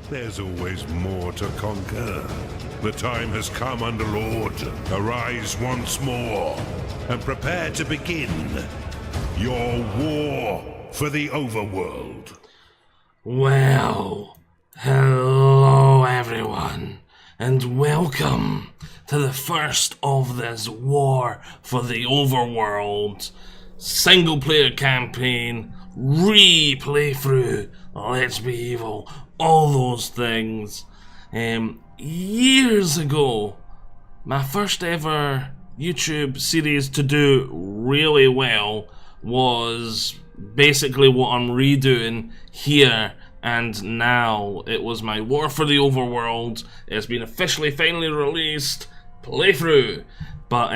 There's always more to conquer. The time has come, Underlord. Arise once more and prepare to begin your war for the Overworld. Well, hello everyone, and welcome to the first of this war for the Overworld single player campaign, replaythrough, let's be evil, all those things. Years ago, my first ever YouTube series to do really well was basically what I'm redoing here and now. It was my War for the Overworld. It's been officially finally released playthrough, but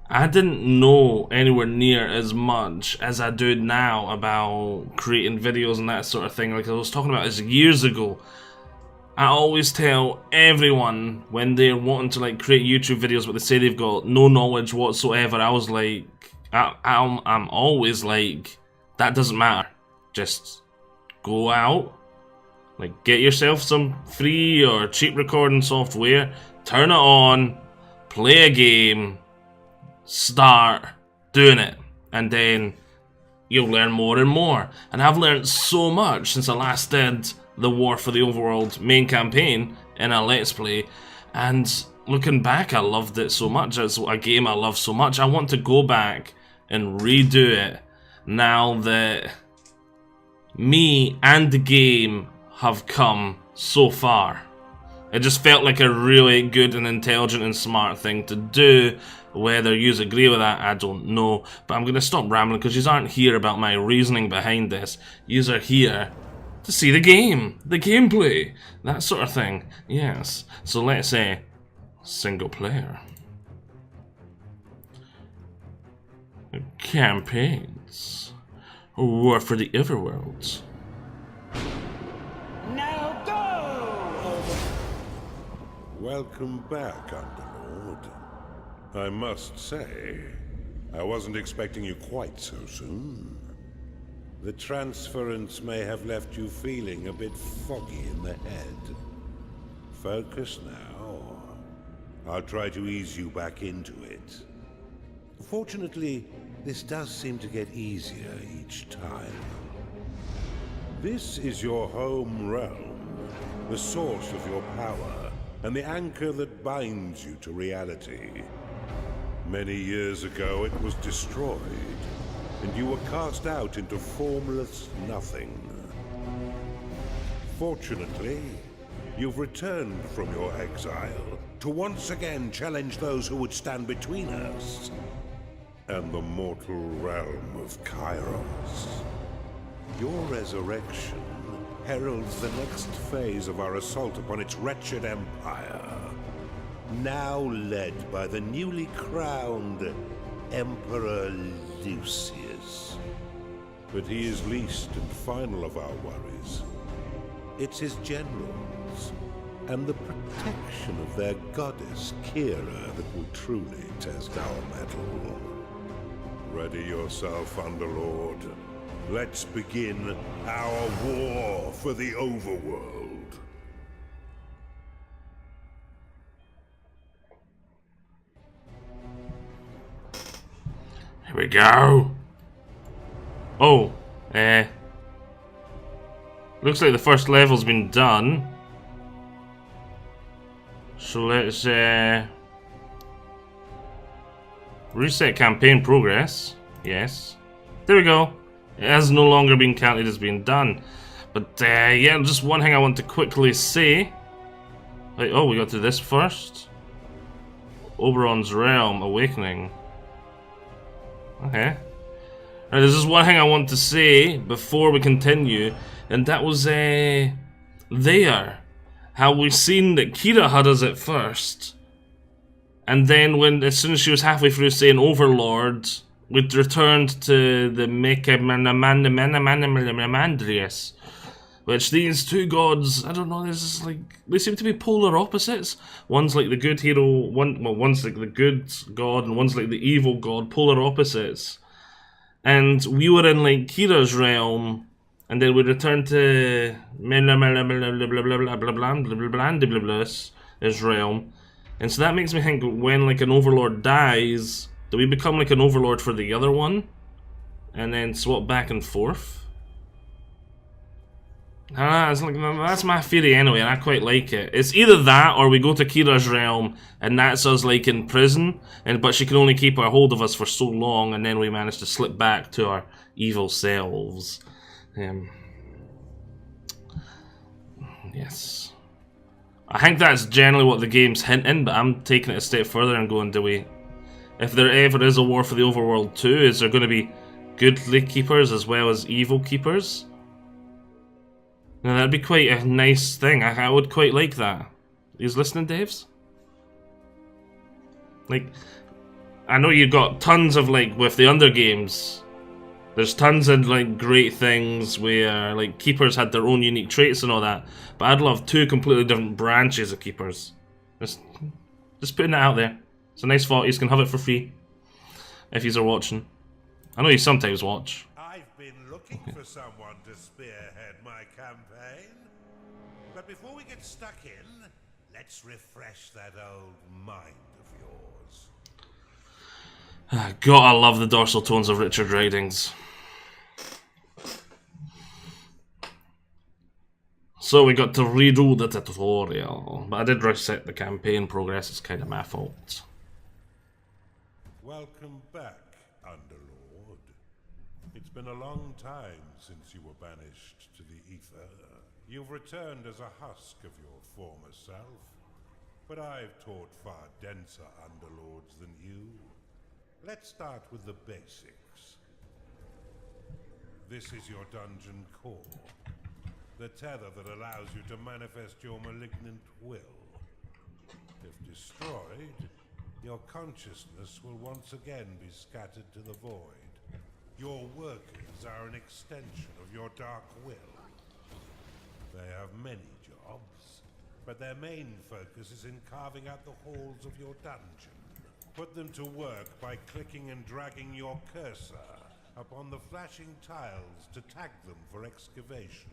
I didn't know anywhere near as much as I do now about creating videos and that sort of thing. Like I was talking about this years ago. I always tell everyone when they're wanting to like create YouTube videos but they say they've got no knowledge whatsoever, I was like, I'm always like, that doesn't matter. Just go out, like get yourself some free or cheap recording software, turn it on, play a game, start doing it, and then you'll learn more and more. And I've learned so much since I last did the War for the Overworld main campaign in a Let's Play, and looking back I loved it so much. It's a game I love so much. I want to go back and redo it now that me and the game have come so far. It just felt like a really good and intelligent and smart thing to do. Whether you agree with that, I don't know. But I'm going to stop rambling because you aren't here about my reasoning behind this. You are here to see the game, the gameplay, that sort of thing. Yes. So let's say single player. Campaigns. War for the Overworld. Now go! Welcome back, Underlord. I must say, I wasn't expecting you quite so soon. The transference may have left you feeling a bit foggy in the head. Focus now. I'll try to ease you back into it. Fortunately, this does seem to get easier each time. This is your home realm, the source of your power, and the anchor that binds you to reality. Many years ago, it was destroyed, and you were cast out into formless nothing. Fortunately, you've returned from your exile to once again challenge those who would stand between us and the mortal realm of Kairos. Your resurrection heralds the next phase of our assault upon its wretched empire, now led by the newly crowned Emperor Lucius. But he is least and final of our worries. It's his generals and the protection of their goddess Kira that will truly test our mettle. Ready yourself, Underlord. Let's begin our war for the Overworld. Here we go. Oh, looks like the first level's been done. So let's reset campaign progress. Yes. There we go. It has no longer been counted as being done. But yeah, just one thing I want to quickly say. Wait, oh, we got to this first. Oberon's Realm Awakening. Okay. Right, there's just one thing I want to say before we continue, and that was there. How we've seen that Kira had us at first, and then as soon as she was halfway through saying Overlord, we'd returned to the Mandrius, which these two gods, I don't know, they seem to be polar opposites. One's like the good hero, one's like the good god, and one's like the evil god, polar opposites. And we were in like Kira's realm, And then we return to his realm. And so that makes me think, when like an overlord dies, do we become like an overlord for the other one? And then swap back and forth? It's like, that's my theory anyway, and I quite like it. It's either that, or we go to Kira's realm, and that's us like in prison, but she can only keep a hold of us for so long, and then we manage to slip back to our evil selves. Yes. I think that's generally what the game's hinting, but I'm taking it a step further and going, do we... If there ever is a war for the Overworld 2, is there going to be goodly keepers as well as evil keepers? Now that'd be quite a nice thing. I would quite like that. You listening, Daves? Like, I know you've got tons of, like, with the other games, there's tons of, like, great things where, like, keepers had their own unique traits and all that, but I'd love two completely different branches of keepers. Just putting it out there. It's a nice thought. You can have it for free if you are watching. I know you sometimes watch. I've been looking for someone to spearhead my campaign. But before we get stuck in, let's refresh that old mind of yours. God, I love the dorsal tones of Richard Ridings. So we got to redo the tutorial, but I did reset the campaign progress. It's kind of my fault. Welcome back, Underlord. It's been a long time since you were banished to the ether. You've returned as a husk of your former self, but I've taught far denser Underlords than you. Let's start with the basics. This is your dungeon core. The tether that allows you to manifest your malignant will. If destroyed, your consciousness will once again be scattered to the void. Your workers are an extension of your dark will. They have many jobs, but their main focus is in carving out the halls of your dungeon. Put them to work by clicking and dragging your cursor upon the flashing tiles to tag them for excavation.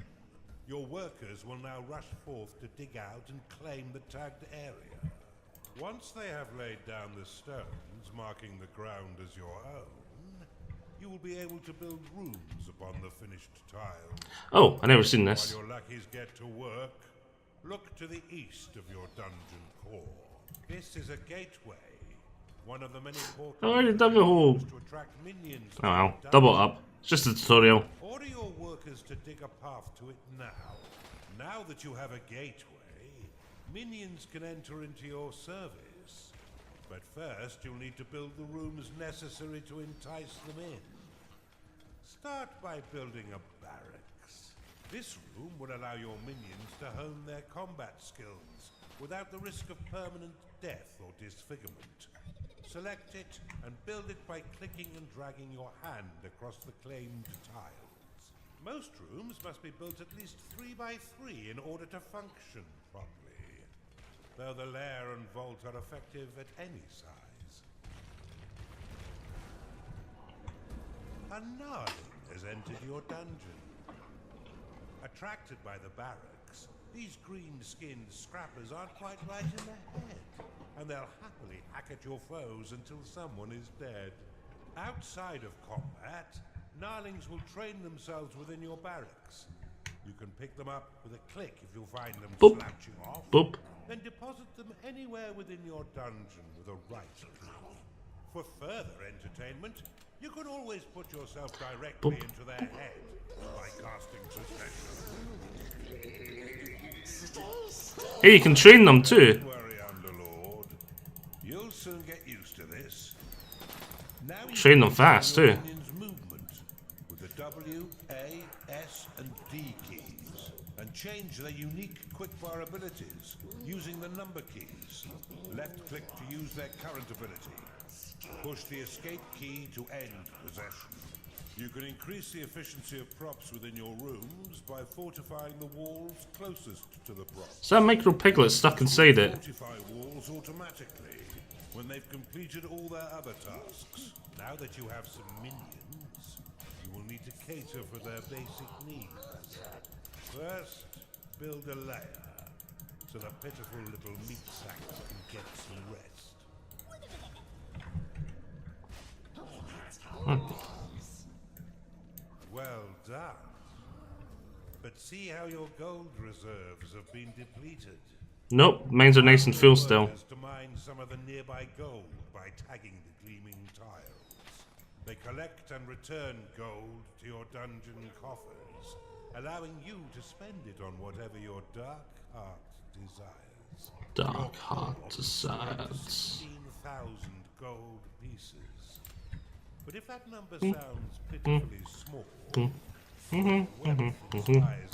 Your workers will now rush forth to dig out and claim the tagged area. Once they have laid down the stones, marking the ground as your own, you will be able to build rooms upon the finished tiles. Oh, I never seen this. While your lackeys get to work, look to the east of your dungeon core. This is a gateway, one of the many portals I already dug a hole. to attract minions. Oh well, double up. It's just a tutorial. Order your workers to dig a path to it now. Now that you have a gateway, minions can enter into your service. But first, you'll need to build the rooms necessary to entice them in. Start by building a barracks. This room will allow your minions to hone their combat skills without the risk of permanent death or disfigurement. Select it and build it by clicking and dragging your hand across the claimed tiles. Most rooms must be built at least 3 by 3 in order to function properly, though the lair and vault are effective at any size. A Gnarling has entered your dungeon. Attracted by the barracks, these green-skinned scrappers aren't quite right in the head, and they'll happily hack at your foes until someone is dead. Outside of combat, Gnarlings will train themselves within your barracks. You can pick them up with a click if you find them Boop. slouching off. Boop. Then deposit them anywhere within your dungeon with a right click. For further entertainment, you can always put yourself directly Boop. into their head by casting suspicion. Hey, you can train them too. Don't worry, Underlord. You'll soon get used to this. Now you Train them can fast, control too. your minions' movement with the W, A, S, and D keys, and change their unique quickbar abilities using the number keys. Left click to use their current ability. Push the escape key to end possession. You can increase the efficiency of props within your rooms by fortifying the walls closest to the props. Is that micro piglet stuck inside it? Fortify walls automatically when they've completed all their other tasks. Now that you have some minions, you will need to cater for their basic needs. First, build a lair, so the pitiful little meat sacks can get some rest. Well done. But see how your gold reserves have been depleted. Nope, mines are nice and full still. To mine some of the nearby gold by tagging the gleaming tiles. They collect and return gold to your dungeon coffers, allowing you to spend it on whatever your dark heart desires. Dark heart desires. 16,000 gold pieces. But if that number sounds pitifully small, wealth inspires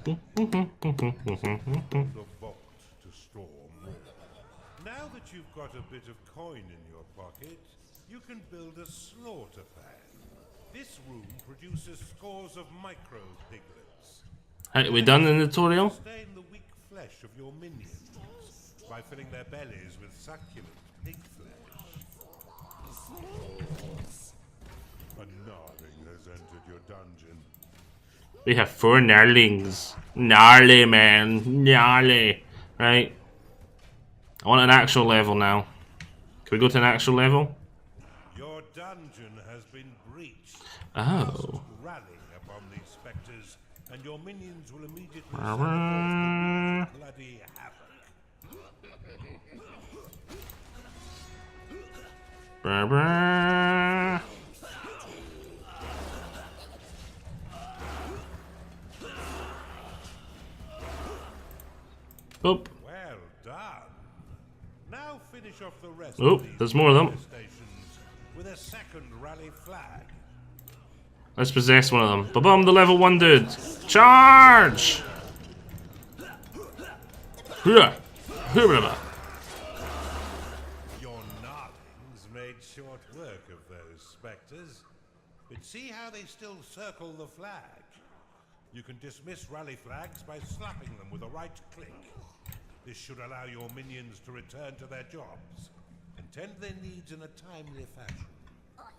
the evil. The vault to store more. Now that you've got a bit of coin in your pocket, you can build a slaughter pan. This room produces scores of micro piglets. Hey, we done the tutorial? Sustain the weak flesh of your minions by filling their bellies with succulent pig flesh. A gnarling has entered your dungeon. We have 4 gnarlings. Gnarly, man. Gnarly. Right. I want an actual level now. Can we go to an actual level? Your dungeon has been breached. Oh. Rally upon these specters, and your minions will immediately set off bloody havoc. Brr, brr. Oop. Well done. Now finish off the rest Oop, of these there's more of them. stations with a second rally flag. Let's possess one of them. Ba-bum, the level 1 dude. Charge! Hurrah! Hurrah! Your gnarlings made short work of those specters, but see how they still circle the flag. You can dismiss rally flags by slapping them with a right click. This should allow your minions to return to their jobs and tend to their needs in a timely fashion.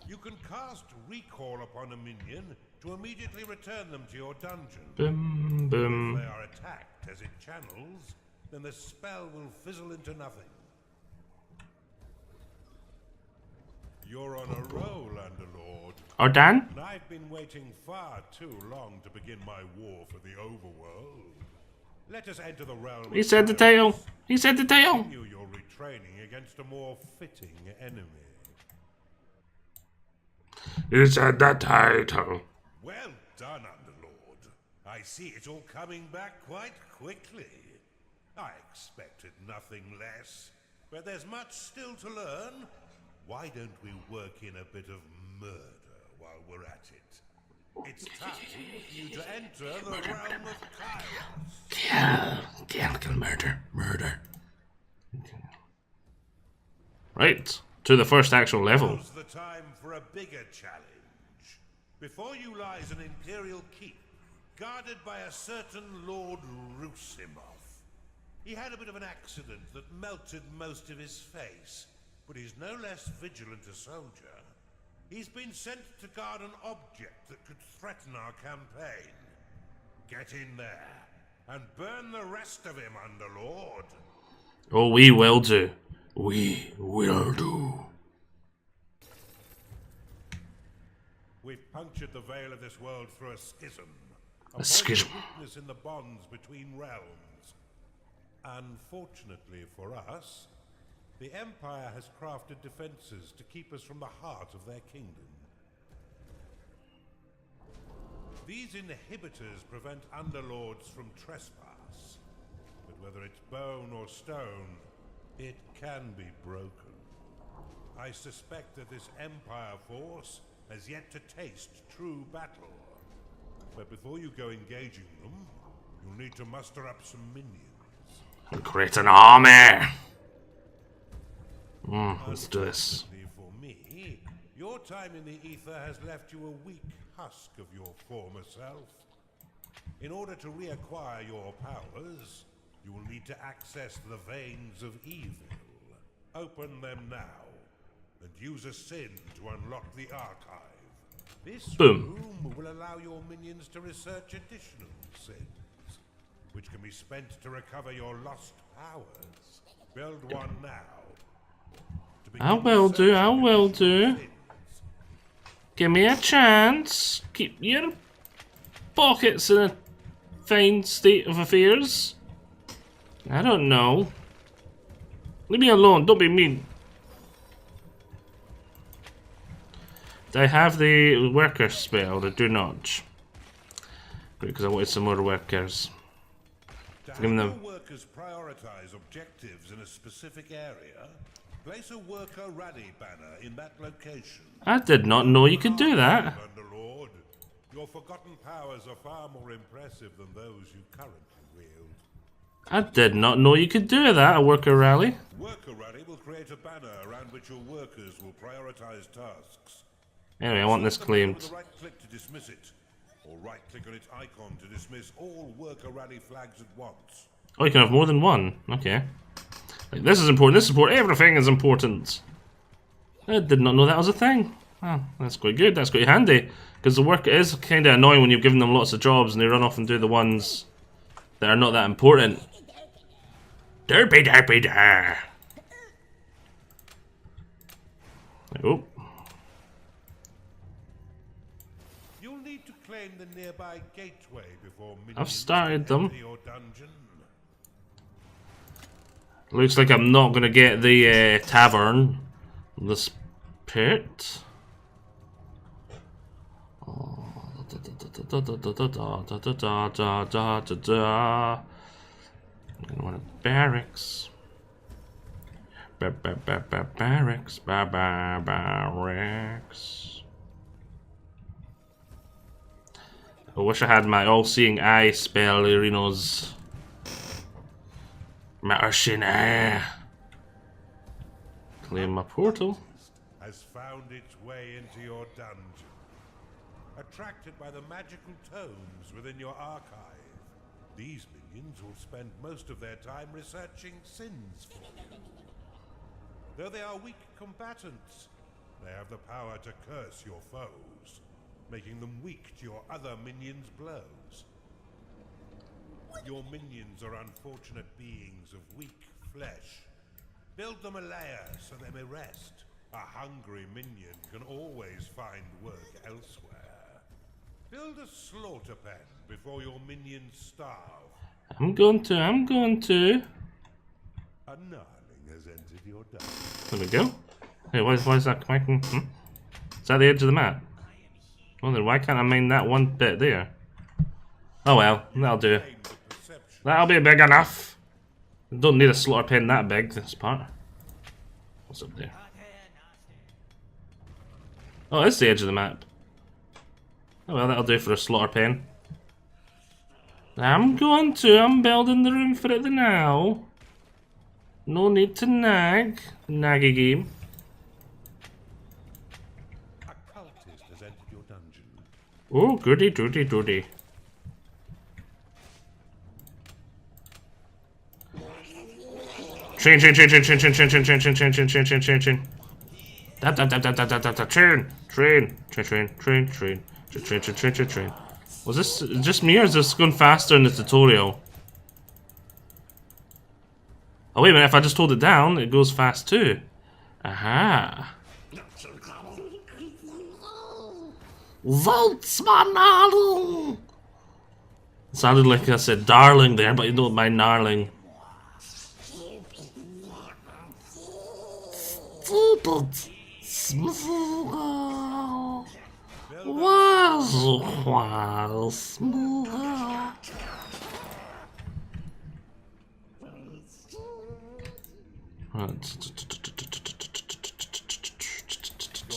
You can cast recall upon a minion to immediately return them to your dungeon. Bim, bim. If they are attacked as it channels, then the spell will fizzle into nothing. You're on a roll, Underlord. Or Dan? And I've been waiting far too long to begin my war for the Overworld. Let us enter the realm. He said the tail. He said the tail. Continue your retraining against a more fitting enemy. He said the title. Well done, Underlord. I see it's all coming back quite quickly. I expected nothing less, but there's much still to learn. Why don't we work in a bit of murder while we're at it? It's time for you to enter the realm of chaos. Yeah, murder. Right, to the first actual level. Now's the time for a bigger challenge. Before you lies an Imperial keep, guarded by a certain Lord Rusimov. He had a bit of an accident that melted most of his face, but he's no less vigilant a soldier. He's been sent to guard an object that could threaten our campaign. Get in there and burn the rest of him, Underlord. Oh, we will do. We will do. We've punctured the veil of this world through a schism. A schism. Weakness in the bonds between realms. Unfortunately for us, the Empire has crafted defenses to keep us from the heart of their kingdom. These inhibitors prevent underlords from trespass, but whether it's bone or stone, it can be broken. I suspect that this Empire force has yet to taste true battle. But before you go engaging them, you'll need to muster up some minions. And create an army. Let's do this. Unfortunately for me, your time in the ether has left you a weak husk of your former self. In order to reacquire your powers, you will need to access the veins of evil. Open them now, and use a sin to unlock the archive. This Boom. room will allow your minions to research additional sins, which can be spent to recover your lost powers. Build one now. I will do, I will do. Give me a chance. Keep your pockets in a fine state of affairs. I don't know. Leave me alone, don't be mean. Do I have the worker spell? I do not. Great, because I wanted some more workers. To help your workers prioritize objectives in a specific area, place a worker rally banner in that location. I did not know you could do that. Underlord, your forgotten powers are far more impressive than those you currently wield. I did not know you could do that, a worker rally. Worker rally will create a banner around which your workers will prioritize tasks. Anyway, I want this claimed. With a right click to dismiss it, or right click on its icon to dismiss all worker rally flags at once. Oh, you can have more than one. Okay. Like, this is important, this is important, everything is important. I did not know that was a thing. Oh, that's quite good, that's quite handy. Because the work is kind of annoying when you've given them lots of jobs and they run off and do the ones that are not that important. Derpy derpy der. Oh. You'll need to claim the nearby gateway before I've started them. enter your dungeon. Looks like I'm not gonna get the tavern. This pit. I'm gonna want a barracks. Barracks. Barracks. I wish I had my all-seeing eye spell, Arinos. Marshina. Claim my portal. Has found its way into your dungeon. Attracted by the magical tomes within your archive, these minions will spend most of their time researching sins for you. Though they are weak combatants, they have the power to curse your foes, making them weak to your other minions' blows. Your minions are unfortunate beings of weak flesh. Build them a lair so they may rest. A hungry minion can always find work elsewhere. Build a slaughter pen before your minions starve. I'm going to. A gnarling has entered your dungeon. There we go. Hey, why is that connecting? Is that the edge of the map? Well then, why can't I mine that one bit there? Oh well, that'll do. That'll be big enough. I don't need a slaughter pen that big, this part. What's up there? Oh, it's the edge of the map. Oh well, that'll do for a slaughter pen. I'm building the room for it now. No need to nag. Naggy game. A cultist has entered your dungeon. Oh, goody doody doody. Train. Train. Was this just me or is this going faster in the tutorial? Oh wait a minute, if I just hold it down, it goes fast too. Aha. Voltsmann. Sounded like I said darling there, but you don't mind gnarling. Your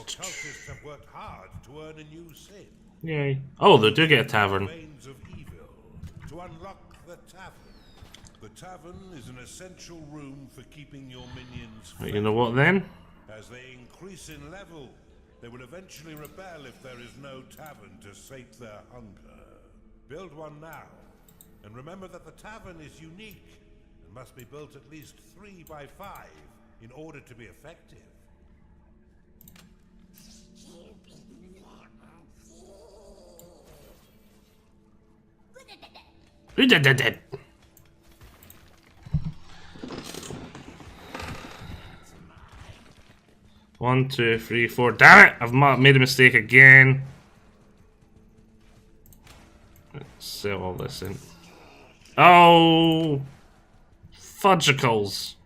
cultists have worked hard to earn a new sin. Yay. Oh, they do get a tavern. Veins of evil. To unlock the tavern. The tavern is an essential room for keeping your minions fed. You know what then? As they increase in level, they will eventually rebel if there is no tavern to sate their hunger. Build one now, and remember that the tavern is unique and must be built at least 3 by 5 in order to be effective. One, two, three, four. Damn it! I've made a mistake again. Let's sell all this in. Oh! Fudgicles.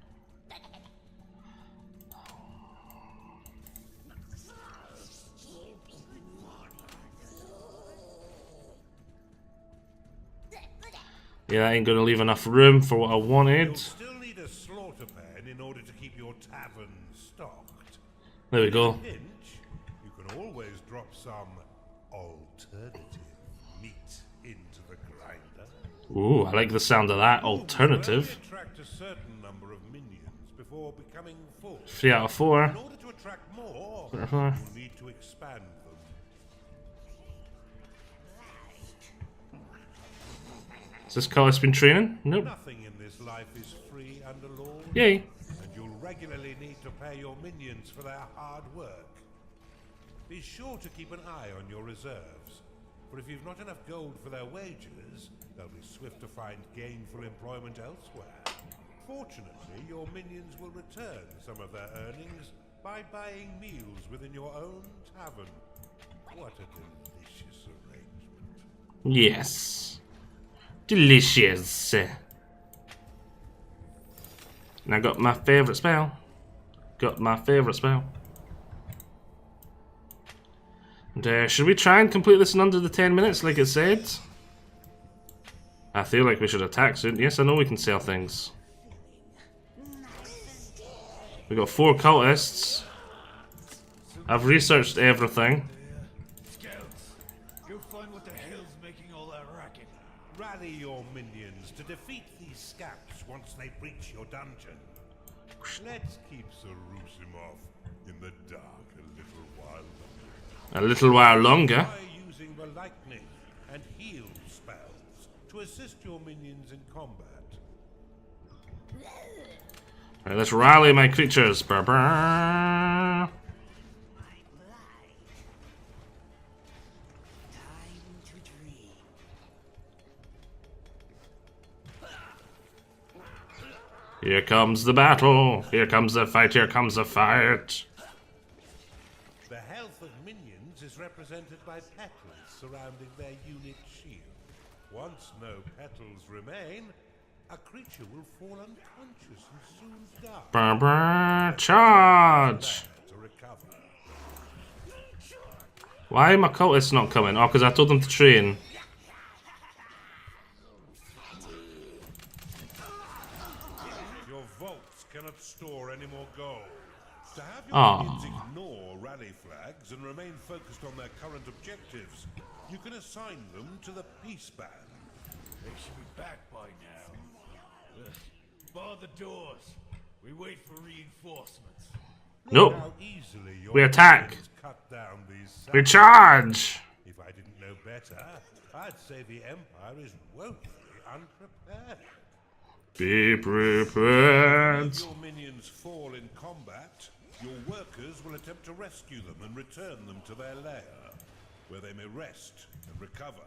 Yeah, that ain't gonna leave enough room for what I wanted. You'll still need a slaughter pen in order to keep your tavern stocked. There we go. Pinch, you can always drop some alternative meat into the grinder. Ooh, I like the sound of that. You Alternative. can only attract a certain number of minions before becoming full. 3 out of 4. In order to attract more, you'll need to expand them. Has this Cultist been training? Nope. Nothing in this life is free under law. Yay. And you'll regularly need to pay your minions for their hard work. Be sure to keep an eye on your reserves, for if you've not enough gold for their wages, they'll be swift to find gainful employment elsewhere. Fortunately, your minions will return some of their earnings by buying meals within your own tavern. What a delicious arrangement. Yes. Delicious. And I got my favourite spell. Got my favourite spell. And should we try and complete this in under the 10 minutes like it said? I feel like we should attack soon. Yes, I know we can sell things. We got 4 cultists. I've researched everything. Rally your minions to defeat these scaps once they breach your dungeon. Let's keep Sarusimov in the dark a little while longer. A little while longer. Try using the lightning and heal spells to assist your minions in combat. Right, let's rally my creatures. Brr, brr. Here comes the battle. Here comes the fight. Here comes the fight. The health of minions is represented by petals surrounding their unit shield. Once no petals remain, a creature will fall unconscious and soon die. Brr, brr. Charge! To recover. Why are my cultists not coming? Oh, because I told them to train. Your vaults cannot store any more gold. To have your minions ignore rally flags and remain focused on their current objectives, you can assign them to the peace band. They should be back by now. Bar the doors. We wait for reinforcements. Nope. How easily your We attack. minions cut down these We sacrifices. charge! If I didn't know better, I'd say the Empire is woefully unprepared. Be prepared. If your minions fall in combat, your workers will attempt to rescue them and return them to their lair, where they may rest and recover.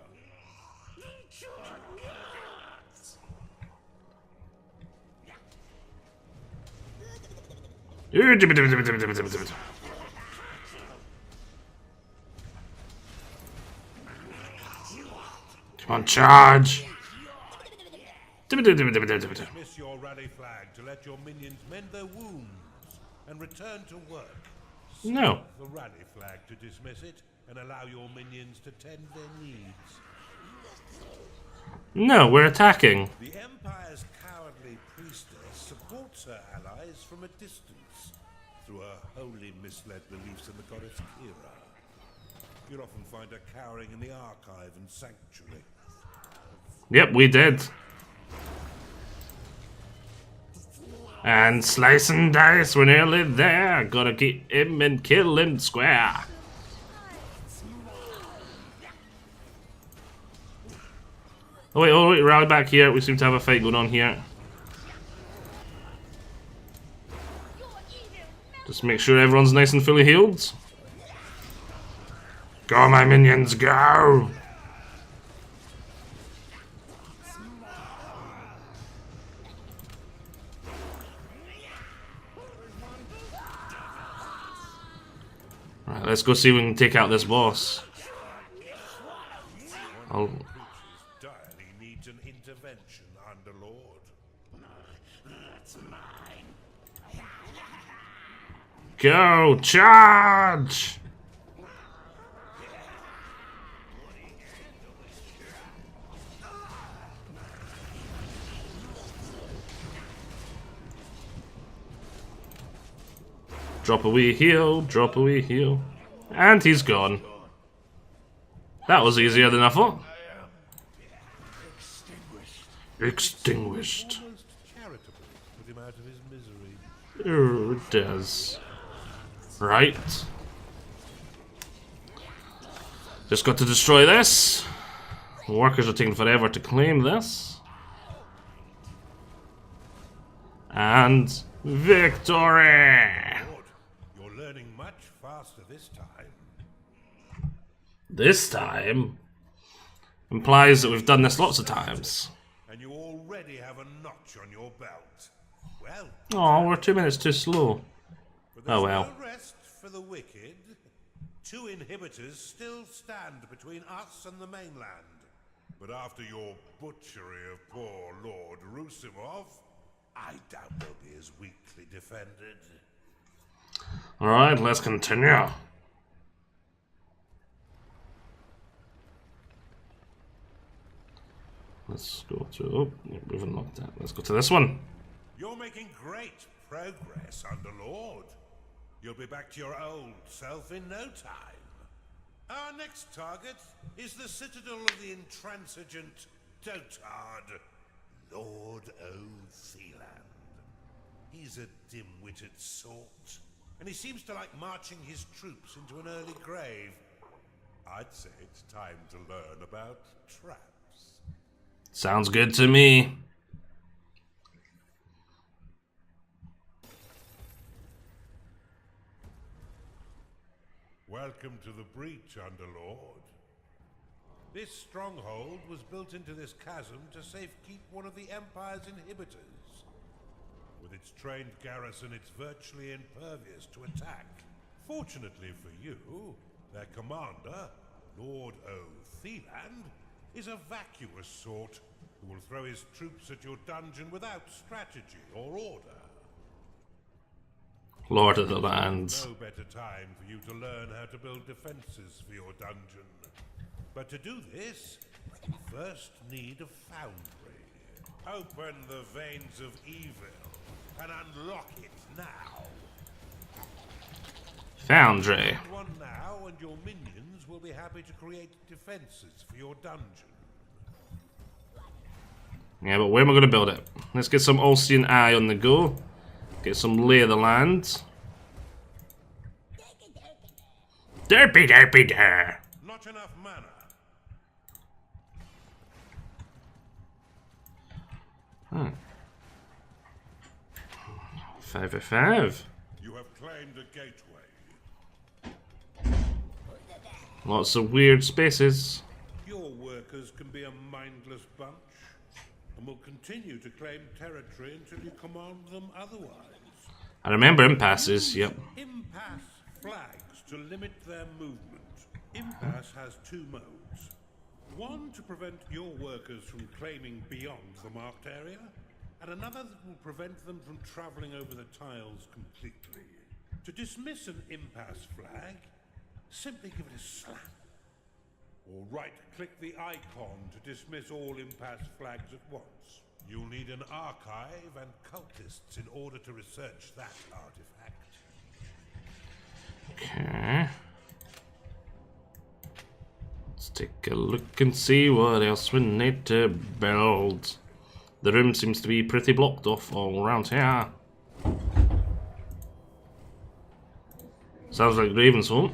Come on, charge! Dismiss your rally flag to let your minions mend their wounds and return to work. No. The rally flag to dismiss it and allow your minions to tend their needs. No, we're attacking. The Empire's cowardly priestess supports her allies from a distance through her wholly misled beliefs in the goddess Kira. You'll often find her cowering in the archive and sanctuary. Yep, we did. And slice and dice, we're nearly there. Gotta keep him and kill him square. Oh wait, rally back here. We seem to have a fight going on here. Just make sure everyone's nice and fully healed. Go, my minions, go! Let's go see if we can take out this boss. I'll... Direly needs an intervention, Underlord. Go! Charge! Drop a wee heal, drop a wee heal. And he's gone. That was easier than I thought. Extinguished. Almost charitable to put him out of his misery. Oh, it does. Right. Just got to destroy this. The workers are taking forever to claim this. And victory! You're learning much faster this time. This time implies that we've done this lots of times. And you already have a notch on your belt. Well, Oh, we're 2 minutes too slow. but there's Oh well. no rest for the wicked. 2 inhibitors still stand between us and the mainland. But after your butchery of poor Lord Rusimov, I doubt they'll be as weakly defended. Alright, let's continue. Let's go to... Oh, we've unlocked that. Let's go to this one. You're making great progress, Underlord. You'll be back to your old self in no time. Our next target is the citadel of the intransigent dotard, Lord O'Theland. He's a dim-witted sort, and he seems to like marching his troops into an early grave. I'd say it's time to learn about traps. Sounds good to me. Welcome to the breach, Underlord. This stronghold was built into this chasm to safekeep one of the Empire's inhibitors. With its trained garrison, it's virtually impervious to attack. Fortunately for you, their commander, Lord O'Theland, is a vacuous sort who will throw his troops at your dungeon without strategy or order. Lord of the Lands. No better time for you to learn how to build defenses for your dungeon. But to do this, you first need a foundry. Open the veins of evil and unlock it now. Foundry. Build one now, and your minions will be happy to create defenses for your dungeon. Yeah, but where am I going to build it? Let's get some All-Seeing Eye on the go. Get some lay of the land. Derpy derpy der. Not enough mana. Hmm. 5 You have claimed a gateway. Lots of weird spaces. Your workers can be a mindless bunch, and will continue to claim territory until you command them otherwise. I remember impasses, yep. Impasse flags to limit their movement. Impasse has 2 modes. One to prevent your workers from claiming beyond the marked area, and another that will prevent them from traveling over the tiles completely. To dismiss an impasse flag, simply give it a slap. Or right-click the icon to dismiss all impasse flags at once. You'll need an archive and cultists in order to research that artifact. Okay. Let's take a look and see what else we need to build. The room seems to be pretty blocked off all around here. Sounds like Ravenswamp.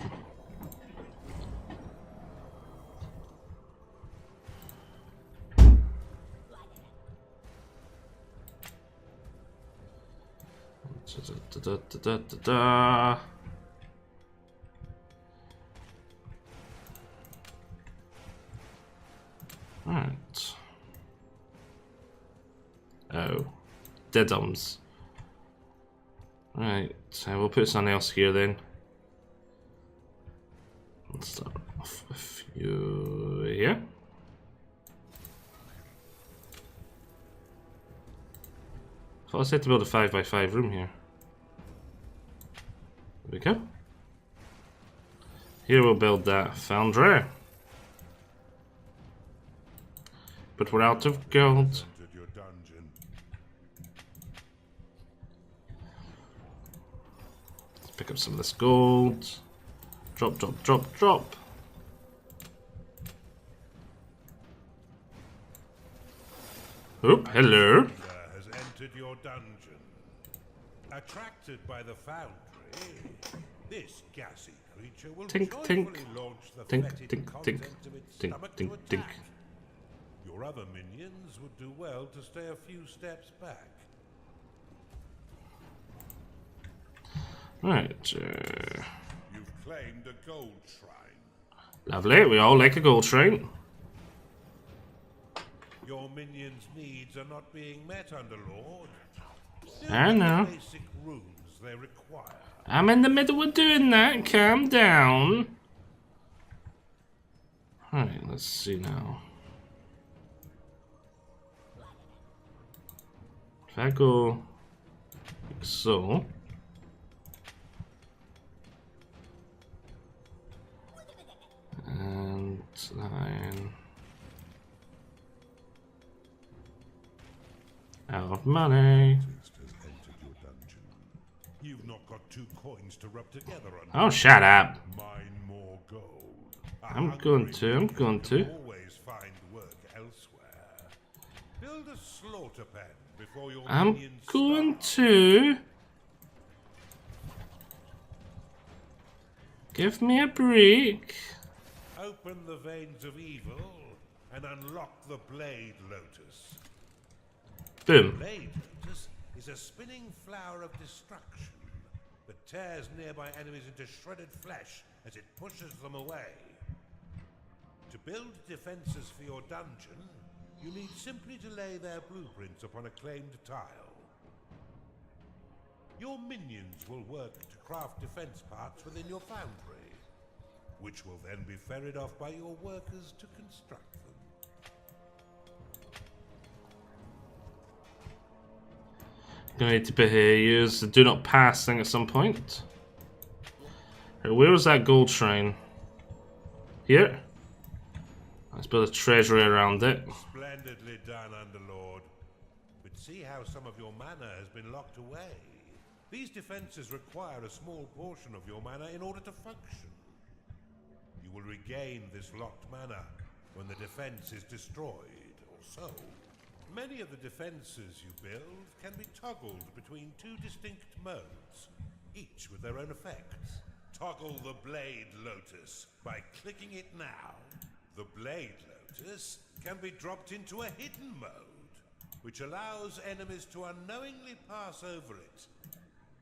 Da. Right. Oh. Deadums. Right, so we'll put something else here then. Let's start off with you here. I thought I said to build a 5x5 room here. There we go. Here we'll build that foundry. But we're out of gold. Let's pick up some of this gold. Drop, drop, drop, drop. Oop, hello. Has entered your dungeon. Attracted by the foundry, this gassy creature will Tink, joyfully tink. launch the Tink, fetid tink, contents tink. of its Tink, stomach tink, to tink. attack. Your other minions would do well to stay a few steps back. Right. You've claimed a gold shrine. Lovely. We all like a gold shrine. Your minions' needs are not being met, Underlord. I know. The basic runes they require. I'm in the middle of doing that. Calm down. Alright, let's see now. If I go like so. And 9. Out of money. Has entered your dungeon. You've not got 2 coins to rub together. Oh, shut up. Mine more gold. I'm going to. Always find work elsewhere. Build a slaughter pen before your I'm minions going starve. to. Give me a break. Open the veins of evil and unlock the Blade Lotus. Boom. Blade Lotus is a spinning flower of destruction that tears nearby enemies into shredded flesh as it pushes them away. To build defenses for your dungeon, you need simply to lay their blueprints upon a claimed tile. Your minions will work to craft defense parts within your foundry, which will then be ferried off by your workers to construct them. Gonna need to use the do not pass thing at some point. Right, where was that gold shrine? Here? Let's build a treasury around it. Splendidly done, Underlord. But see how some of your mana has been locked away. These defenses require a small portion of your mana in order to function. You will regain this locked mana when the defense is destroyed, or so. Many of the defenses you build can be toggled between 2 distinct modes, each with their own effects. Toggle the Blade Lotus by clicking it now. The Blade Lotus can be dropped into a hidden mode, which allows enemies to unknowingly pass over it.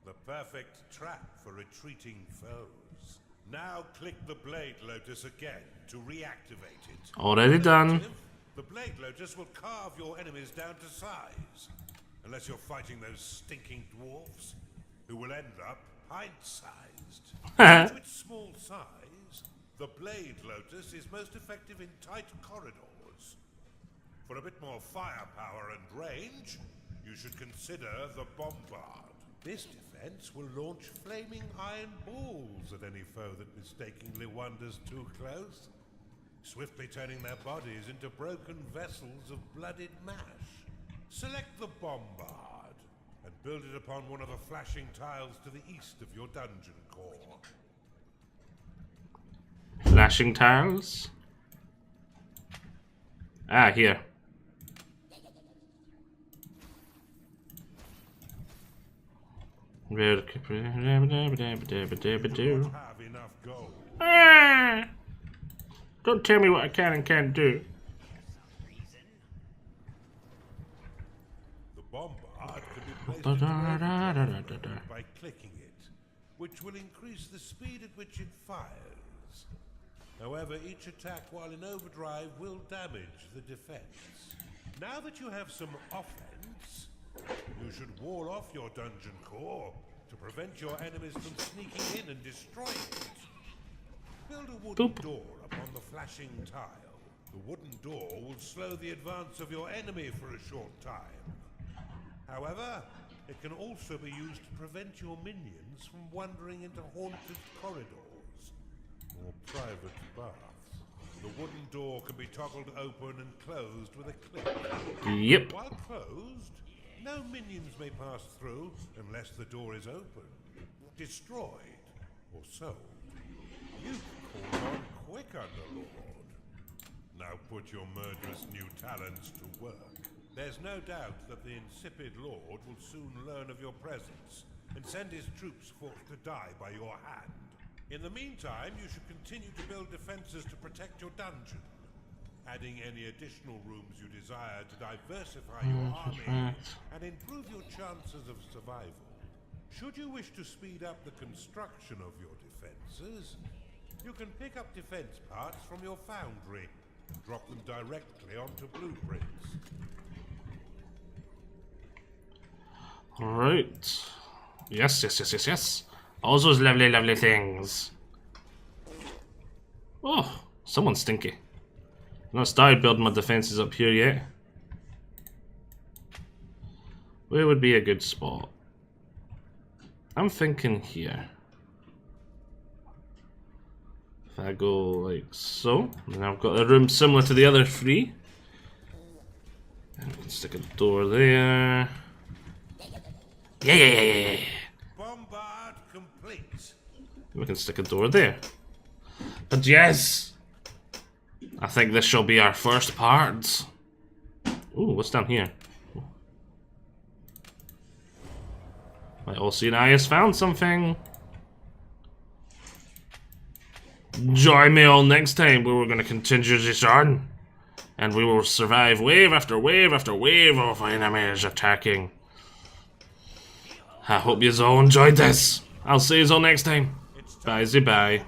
The perfect trap for retreating foes. Now click the Blade Lotus again to reactivate it. Already done. The Blade Lotus will carve your enemies down to size. Unless you're fighting those stinking dwarfs, who will end up pint-sized. Due to its small size, the Blade Lotus is most effective in tight corridors. For a bit more firepower and range, you should consider the Bombard. This defense will launch flaming iron balls at any foe that mistakenly wanders too close, swiftly turning their bodies into broken vessels of bloodied mash. Select the Bombard and build it upon one of the flashing tiles to the east of your dungeon core. Flashing tiles. Ah, here. Have enough gold. Ah! Don't tell me what I can and can't do. The Bombard can be placed into overflow by clicking it, which will increase the speed at which it fires. However, each attack while in overdrive will damage the defense. Now that you have some offense, you should wall off your dungeon core to prevent your enemies from sneaking in and destroying it. Build a wooden Boop. door upon the flashing tile. The wooden door will slow the advance of your enemy for a short time. However, it can also be used to prevent your minions from wandering into haunted corridors or private baths. The wooden door can be toggled open and closed with a click. Yep. While closed, no minions may pass through unless the door is open, destroyed, or sold. You call on quick, Underlord. Now put your murderous new talents to work. There's no doubt that the insipid Lord will soon learn of your presence and send his troops forth to die by your hand. In the meantime, you should continue to build defenses to protect your dungeon, adding any additional rooms you desire to diversify your army and improve your chances of survival. Should you wish to speed up the construction of your defenses, you can pick up defense parts from your foundry and drop them directly onto blueprints. Alright. Yes. All those lovely things. Oh, someone's stinky. I'm not started building my defenses up here yet. Where would be a good spot? I'm thinking here. If I go like so, then I've got a room similar to the other three. And we can stick a door there. Yeah. Bombard complete. We can stick a door there. But yes! I think this shall be our first part. Ooh, what's down here? My Olsie and I has found something. Join me all next time where we're going to continue this on. And we will survive wave after wave after wave of enemies attacking. I hope you all enjoyed this. I'll see you all next time. Bye.